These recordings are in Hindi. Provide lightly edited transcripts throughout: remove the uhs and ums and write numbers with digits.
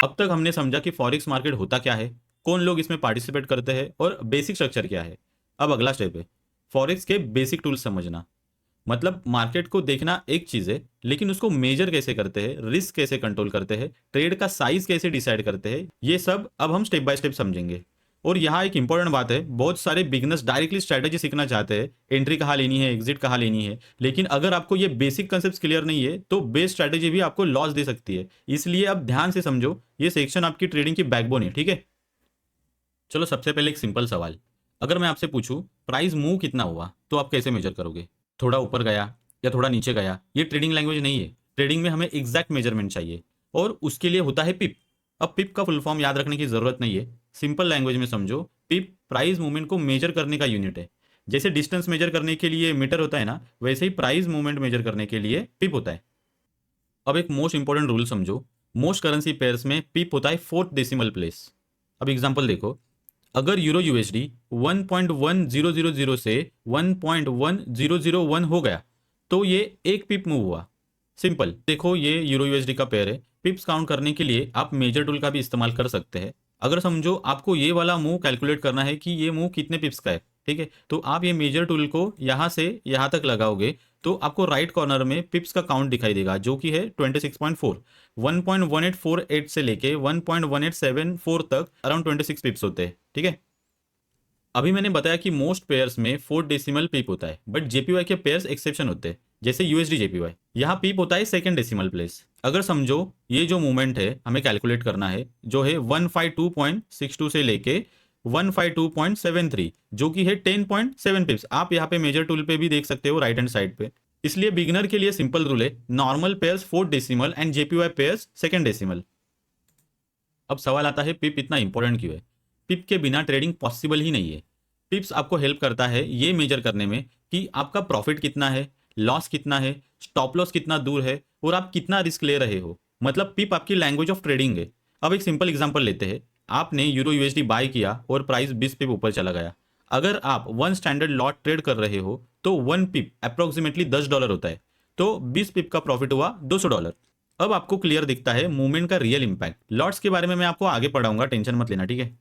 अब तक हमने समझा कि फॉरेक्स मार्केट होता क्या है, कौन लोग इसमें पार्टिसिपेट करते हैं और बेसिक स्ट्रक्चर क्या है। अब अगला स्टेप है फॉरेक्स के बेसिक टूल्स समझना। मतलब मार्केट को देखना एक चीज है, लेकिन उसको मेजर कैसे करते हैं, रिस्क कैसे कंट्रोल करते हैं, ट्रेड का साइज कैसे डिसाइड करते हैं, ये सब अब हम स्टेप बाय स्टेप समझेंगे। और यहाँ एक इंपॉर्टेंट बात है, बहुत सारे बिगनर्स डायरेक्टली स्ट्रैटेजी सीखना चाहते हैं, एंट्री कहाँ लेनी है, एग्जिट कहाँ लेनी है, लेकिन अगर आपको ये बेसिक कंसेप्ट क्लियर नहीं है तो बेस्ट स्ट्रैटेजी भी आपको लॉस दे सकती है। इसलिए अब ध्यान से समझो, ये सेक्शन आपकी ट्रेडिंग की बैकबोन है, ठीक है। चलो सबसे पहले एक सिंपल सवाल, अगर मैं आपसे पूछूं प्राइस मूव कितना हुआ तो आप कैसे मेजर करोगे? थोड़ा ऊपर गया या थोड़ा नीचे गया, ये ट्रेडिंग लैंग्वेज नहीं है। ट्रेडिंग में हमें एग्जैक्ट मेजरमेंट चाहिए और उसके लिए होता है पिप। अब पिप का फुल फॉर्म याद रखने की जरूरत नहीं है, सिंपल लैंग्वेज में समझो, पिप प्राइस मूवमेंट को मेजर करने का यूनिट है। जैसे डिस्टेंस मेजर करने के लिए मीटर होता है ना, वैसे ही प्राइस मूवमेंट मेजर करने के लिए पिप होता है। अब एक मोस्ट इंपॉर्टेंट रूल समझो, मोस्ट करेंसी पेयर्स में पिप होता है फोर्थ डेसिमल प्लेस। अब एग्जांपल देखो, अगर यूरो यूएसडी 1.1000 से 1.1001 हो गया तो ये एक पिप मूव हुआ। सिंपल देखो, ये यूरो यूएसडी का पेयर है, पिप्स काउंट करने के लिए आप मेजर टूल का भी इस्तेमाल कर सकते हैं। अगर समझो आपको ये वाला मूव कैलकुलेट करना है कि ये मूव कितने पिप्स का है, ठीक है, तो आप ये मेजर टूल को यहाँ से यहाँ तक लगाओगे तो आपको राइट कॉर्नर में पिप्स का काउंट दिखाई देगा, जो कि है 26.4। 1.1848 से लेके 1.1874 तक अराउंड 26 पिप्स होते हैं, ठीक है। अभी मैंने बताया कि मोस्ट पेयर्स में फोर्थ डेसिमल पीप होता है, बट जेपीवाई के पेयर्स एक्सेप्शन होते हैं, जैसे यूएसडी जेपीवाई, यहाँ पीप होता है सेकंड डेसिमल प्लेस। अगर समझो ये जो मूवमेंट है हमें कैलकुलेट करना है, जो है 152.62 से लेके 152.73, जो कि है 10.7 पिप्स। आप यहाँ पे मेजर टूल पे भी देख सकते हो राइट हैंड साइड पे। इसलिए बिगनर के लिए सिंपल रूल है, normal pairs fourth decimal and JPY pairs second decimal. अब सवाल आता है पिप इतना इंपॉर्टेंट क्यों है? पिप के बिना ट्रेडिंग पॉसिबल ही नहीं है। पिप्स आपको हेल्प करता है ये मेजर करने में कि आपका प्रॉफिट कितना है, लॉस कितना है, स्टॉप लॉस कितना दूर है और आप कितना रिस्क ले रहे हो। मतलब पिप आपकी लैंग्वेज ऑफ ट्रेडिंग है। अब एक सिंपल एग्जांपल लेते हैं, आपने यूरो यूएसडी बाय किया और प्राइस 20 पिप ऊपर चला गया। अगर आप वन स्टैंडर्ड लॉट ट्रेड कर रहे हो तो वन पिप अप्रोक्सीमेटली $10 होता है, तो 20 पिप का प्रॉफिट हुआ $200। अब आपको क्लियर दिखता है मूवमेंट का रियल इंपैक्ट। लॉट्स के बारे में मैं आपको आगे पढ़ाऊंगा, टेंशन मत लेना, ठीक है।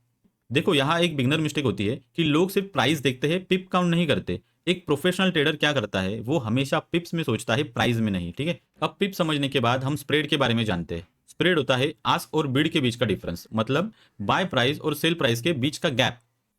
देखो यहाँ एक बिगनर मिस्टेक होती है कि लोग सिर्फ प्राइस देखते हैं, पिप काउंट नहीं करते। एक प्रोफेशनल ट्रेडर क्या करता है, वो हमेशा पिप्स में सोचता है, प्राइस में नहीं, ठीक है। अब पिप समझने के बाद हम स्प्रेड के बारे में जानते हैं। स्प्रेड होता है आस्क और बिड के बीच का डिफरेंस, मतलब बाय प्राइस और सेल प्राइस के बीच का गैप।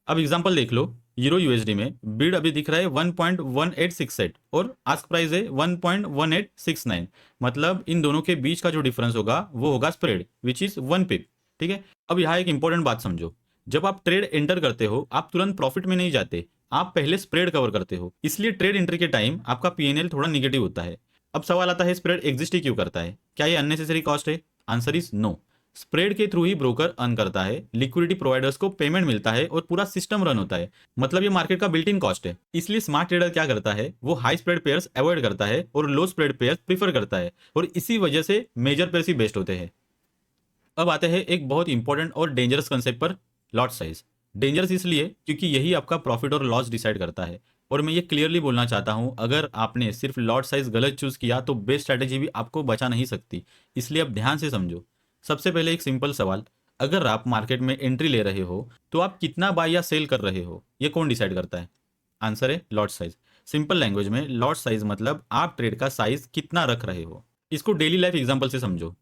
अब एग्जांपल देख लो, यूरो यूएसडी में बिड अभी दिख रहा है 1.1868 और आस्क प्राइस है 1.1869। मतलब इन दोनों के बीच का जो डिफरेंस होगा वो होगा स्प्रेड, विच इज 1 पिप, ठीक है। अब यहाँ एक इंपॉर्टेंट बात समझो, जब आप ट्रेड एंटर करते हो आप तुरंत प्रॉफिट में नहीं जाते, आप पहले स्प्रेड कवर करते हो। इसलिए ट्रेड एंट्री के टाइम आपका पीएनएल थोड़ा निगेटिव होता है। अब सवाल आता है स्प्रेड एग्जिस्ट ही क्यों करता है, क्या ये अननेसेसरी कॉस्ट है? Answer is no. स्प्रेड के थ्रू ही ब्रोकर अर्न करता है, लिक्विडिटी प्रोवाइडर्स को पेमेंट मिलता है और पूरा सिस्टम रन होता है। मतलब ये मार्केट का बिल्ट इन कॉस्ट है। इसलिए स्मार्ट ट्रेडर क्या करता है, वो हाई स्प्रेड पेयर्स अवॉइड करता है और लो स्प्रेड पेयर्स प्रीफर करता है, और इसी वजह से मेजर पेयर्स ही बेस्ट होते हैं। अब आते हैं एक बहुत इंपॉर्टेंट और डेंजरस कंसेप्ट पर, लॉट साइज। डेंजरस इसलिए क्योंकि यही आपका प्रॉफिट और लॉस डिसाइड करता है। और मैं ये क्लियरली बोलना चाहता हूं, अगर आपने सिर्फ लॉट साइज गलत चूज किया तो बेस्ट स्ट्रैटेजी भी आपको बचा नहीं सकती। इसलिए अब ध्यान से समझो। सबसे पहले एक सिंपल सवाल, अगर आप मार्केट में एंट्री ले रहे हो तो आप कितना बाय या सेल कर रहे हो, ये कौन डिसाइड करता है? आंसर है लॉट साइज। सिंपल लैंग्वेज में लॉट साइज मतलब आप ट्रेड का साइज कितना रख रहे हो। इसको डेली लाइफ एग्जांपल से समझो।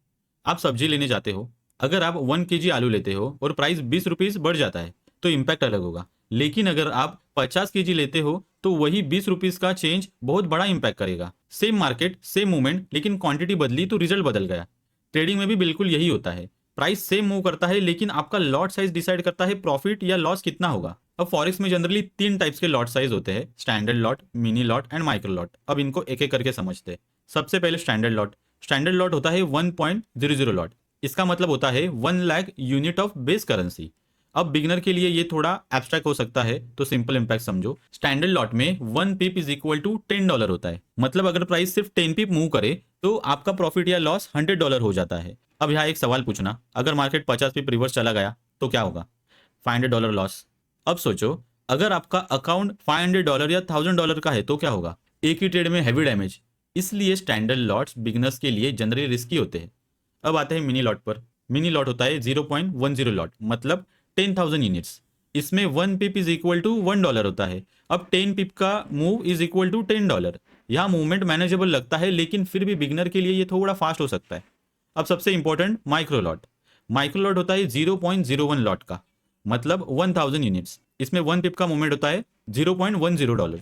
आप सब्जी लेने जाते हो, अगर आप 1 kg आलू लेते हो और प्राइस 20 रुपीज बढ़ जाता है तो इम्पैक्ट अलग होगा। लेकिन अगर आप 50 kg लेते हो तो वही 20 रुपीज का चेंज बहुत बड़ा इंपैक्ट करेगा। सेम मार्केट सेम मूवमेंट, लेकिन क्वांटिटी बदली तो रिजल्ट बदल गया। ट्रेडिंग में भी बिल्कुल यही होता है, प्राइस सेम मूव करता है लेकिन आपका लॉट साइज डिसाइड करता है प्रॉफिट या लॉस कितना होगा। अब फॉरेक्स में जनरली 3 टाइप्स के लॉट साइज होते हैं, standard lot, mini lot and micro lot. अब इनको एक एक करके समझते हैं। सबसे पहले स्टैंडर्ड लॉट। स्टैंडर्ड लॉट होता है 1.00 लॉट। इसका मतलब होता है 1 lakh unit of base currency. अब बिगनर के लिए ये थोड़ा एब्स्ट्रैक्ट हो सकता है, तो सिंपल इंपैक्ट समझो। स्टैंडर्ड लॉट में 1 पिप इज इक्वल टू $10 होता है। मतलब अगर प्राइस सिर्फ 10 पिप मूव करे तो आपका प्रॉफिट या लॉस $100 हो जाता है। अब यहाँ एक सवाल पूछना, अगर मार्केट 50 पिप रिवर्स चला गया तो क्या होगा? $500 लॉस। अब सोचो, अगर आपका अकाउंट $500 या $1000 का है तो क्या होगा? एक ही ट्रेड में हैवी डैमेज। इसलिए स्टैंडर्ड लॉट्स बिगनर्स के लिए जनरली रिस्की होते हैं। अब आते हैं मिनी लॉट पर। मिनी लॉट होता है 0.10 लॉट, मतलब 10,000 यूनिट्स। इसमें 1 पिप इज इक्वल टू $1 होता है। अब 10 पिप का मूव इज इक्वल टू $10। यहाँ मूवमेंट मैनेजेबल लगता है, लेकिन फिर भी बिगनर के लिए ये थोड़ा फास्ट हो सकता है। अब सबसे important micro lot. Micro lot होता है 0.01 लॉट का, मतलब 1000 यूनिट्स। इसमें 1 पिप का मूवमेंट होता है $0.10।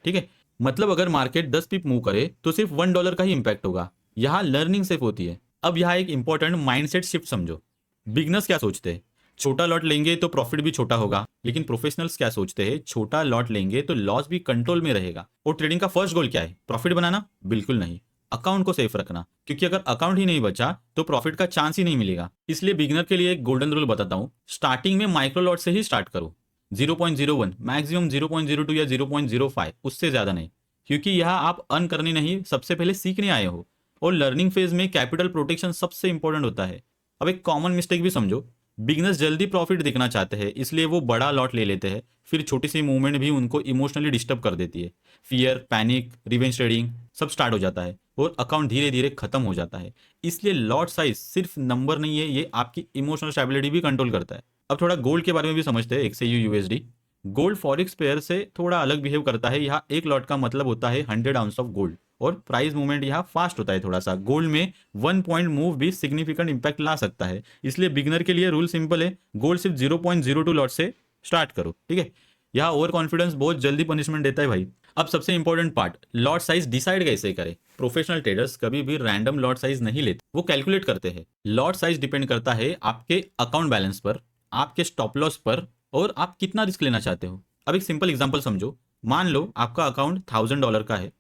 ठीक है, मतलब अगर मार्केट 10 पिप मूव करे तो सिर्फ $1 का ही इंपैक्ट होगा। यहाँ लर्निंग सिर्फ होती है। अब यहाँ एक इंपॉर्टेंट माइंडसेट शिफ्ट समझो। बिगनर्स क्या सोचते हैं, छोटा लॉट लेंगे तो प्रॉफिट भी छोटा होगा, लेकिन प्रोफेशनल्स क्या सोचते हैं, छोटा लॉट लेंगे तो लॉस भी कंट्रोल में रहेगा। और ट्रेडिंग का फर्स्ट गोल क्या है, प्रॉफिट बनाना? बिल्कुल नहीं, अकाउंट को सेफ रखना, क्योंकि अगर अकाउंट ही नहीं बचा तो प्रॉफिट का चांस ही नहीं मिलेगा। इसलिए बिगनर के लिए एक गोल्डन रूल बताता हूँ, स्टार्टिंग में माइक्रो लॉट से ही स्टार्ट करो। 0.01, मैक्सिमम 0.02 या 0.05, उससे ज्यादा नहीं, क्योंकि यहाँ आप अर्न करने नहीं, सबसे पहले सीखने आए हो। और लर्निंग फेज में कैपिटल प्रोटेक्शन सबसे इंपॉर्टेंट होता है। अब एक कॉमन मिस्टेक भी समझो, बिगनर्स जल्दी प्रॉफिट दिखना चाहते हैं, इसलिए वो बड़ा लॉट ले लेते हैं। फिर छोटी सी मूवमेंट भी उनको इमोशनली डिस्टर्ब कर देती है। फियर, पैनिक, रिवेंज ट्रेडिंग सब स्टार्ट हो जाता है और अकाउंट धीरे धीरे खत्म हो जाता है। इसलिए लॉट साइज सिर्फ नंबर नहीं है, ये आपकी इमोशनल स्टेबिलिटी भी कंट्रोल करता है। अब थोड़ा गोल्ड के बारे में भी समझते हैं, XAU USD। Gold forex pair से थोड़ा अलग बिहेव करता है। यहाँ एक लॉट का मतलब होता है 100 आउंस ऑफ गोल्ड, और प्राइस मूवमेंट यहाँ फास्ट होता है थोड़ा सा। गोल्ड में 1 पॉइंट मूव भी सिग्निफिकेंट इंपैक्ट ला सकता है। इसलिए बिगनर के लिए रूल सिंपल है, गोल्ड सिर्फ 0.02 लॉट से स्टार्ट करो। ठीक है, यहाँ ओवर कॉन्फिडेंस बहुत जल्दी पनिशमेंट देता है भाई। अब सबसे important part, lot size decide कैसे करें। प्रोफेशनल ट्रेडर्स कभी भी रैंडम लॉट साइज नहीं लेते, वो कैलकुलेट करते हैं। लॉट साइज डिपेंड करता है आपके अकाउंट बैलेंस पर, आपके स्टॉप लॉस पर, और आप कितना रिस्क लेना चाहते हो। अब एक सिंपल एग्जांपल समझो, मान लो आपका अकाउंट $1000 का है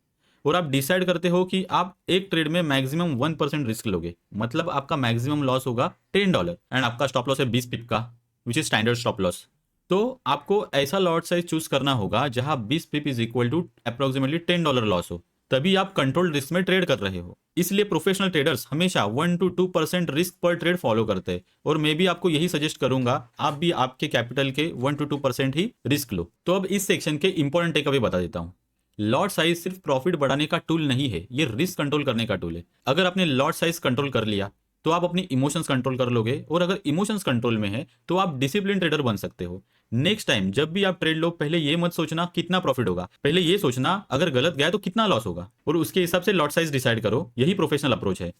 और आप डिसाइड करते हो कि आप एक ट्रेड में मैक्सिमम 1% रिस्क लोगे, मतलब आपका मैक्सिमम लॉस होगा $10, एंड आपका स्टॉप लॉस है 20 पिप का, which is standard stop loss. तो आपको ऐसा लॉट साइज चूज करना होगा जहां 20 pip is equal to approximately $10 loss हो, तभी आप कंट्रोल रिस्क में ट्रेड कर रहे हो। इसलिए प्रोफेशनल ट्रेडर्स हमेशा 1 to 2% रिस्क पर ट्रेड फॉलो करते हैं, और मैं भी आपको यही सजेस्ट करूंगा, आप भी आपके कैपिटल के 1 to 2% ही रिस्क लो। तो अब इस सेक्शन के इंपॉर्टेंट टेक अवे बता देता हूँ। लॉट साइज सिर्फ प्रॉफिट बढ़ाने का टूल नहीं है, ये रिस्क कंट्रोल करने का टूल है। अगर आपने लॉट साइज कंट्रोल कर लिया तो आप अपनी इमोशंस कंट्रोल कर लोगे, और अगर इमोशंस कंट्रोल में है तो आप डिसिप्लिन ट्रेडर बन सकते हो। नेक्स्ट टाइम जब भी आप ट्रेड लो, पहले ये मत सोचना कितना प्रॉफिट होगा, पहले ये सोचना अगर गलत गया तो कितना लॉस होगा, और उसके हिसाब से लॉट साइज डिसाइड करो। यही प्रोफेशनल अप्रोच है।